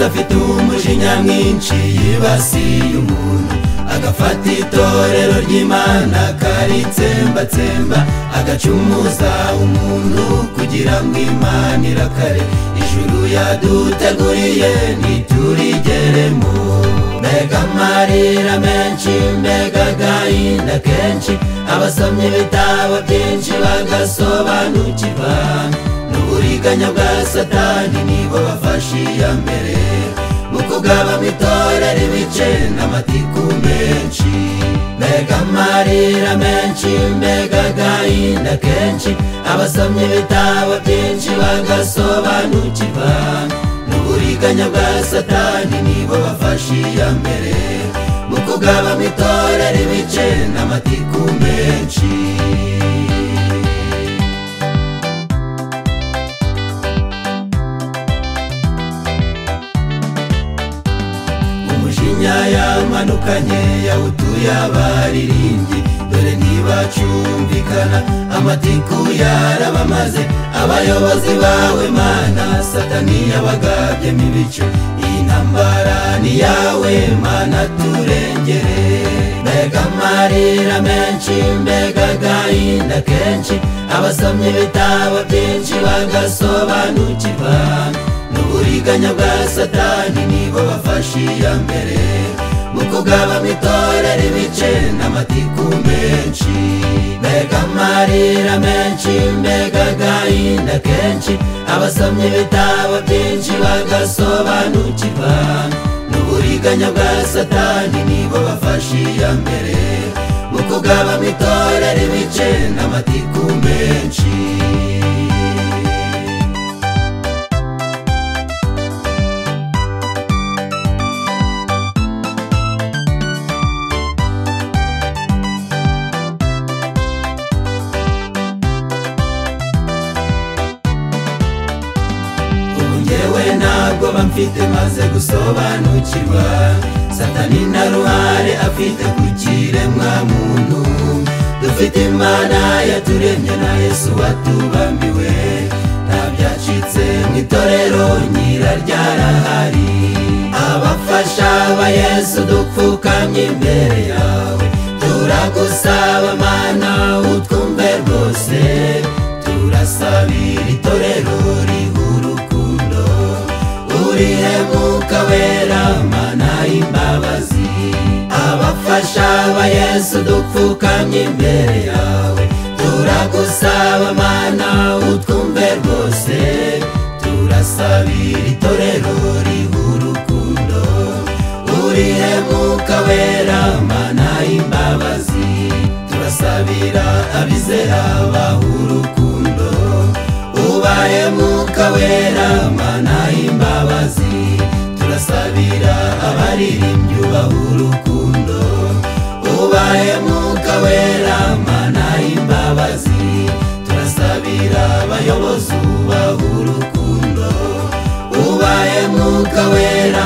umwotsi afite umujinya mwinshi yibasiye umuntu agafata itorero ry'Imana akaritsembatsemba agacumuza umuntu kugira ngo Imana irakare ijuru yaduteguriye ntiturigeremo. Mbega amarira menshi, mbega agahinda kenshi, abasomye ibitabo byinshi bagasobanukirwa n'uburiganya bwa Satani nibo bafashe iya mbere mu kugabamo itorero ibice n'amatiku menshi. Mbega amarira menshi, mbega agahinda kenshi, abasomye ibitabo byinshi bagasobanukirwa n'uburiganya bwa Satani nibo bafashe iya mbere mu kugabamo itorero ibice n'amatiku menshi. Umujinya yamanukanye yawutuye abaririmbyi dore ntibacumvikana amatiku yarabamaze abayobozi bawe Mana Satani yabagabyemo ibice iyi ntambara ni yawe Mana turengere. Mbega amarira menshi, mbega agahinda kenshi, abasomye ibitabo byinshi bagasobanukirwa n'uburiganya bwa Satani nibo bafashe iya mbere mu kugabamo itorero ibice n'amatiku menshi. Mbega amarira menshi, mbega agahinda kenshi, abasomye ibitabo byinshi bagasobanukirwa n'uburiganya bwa Satani nibo bafashe iya mbere mu kugabamo itorero ibice n'amatiku menshi. Ntabwo bamfite maze gusobanukirwa Satani nta ruhare afite ku kiremwa muntu. Dufite Imana yaturemye na Yesu watubambiwe, nta byacitse mu itorero nyiraryarahari. Abafasha ba Yesu dupfukamye imbere yawe turagusaba Mana utwumve rwose, turasabira itorero urihemuka wera Mana y'imbabazi. Abafasha ba Yesu dupfukamye imbere yawe turagusaba Mana utwumve rwose, turasabira itorero urukundo urihemuka wera Mana y'imbabazi. Turasabira abizera baha urukundo ubahemuka wera Mana y'imbabazi. Turasabira abaririmbyi ubaha urukundo ubahemuka wera Mana y'imbabazi. Turasabira abayobozi ubaha urukundo ubahemuka wera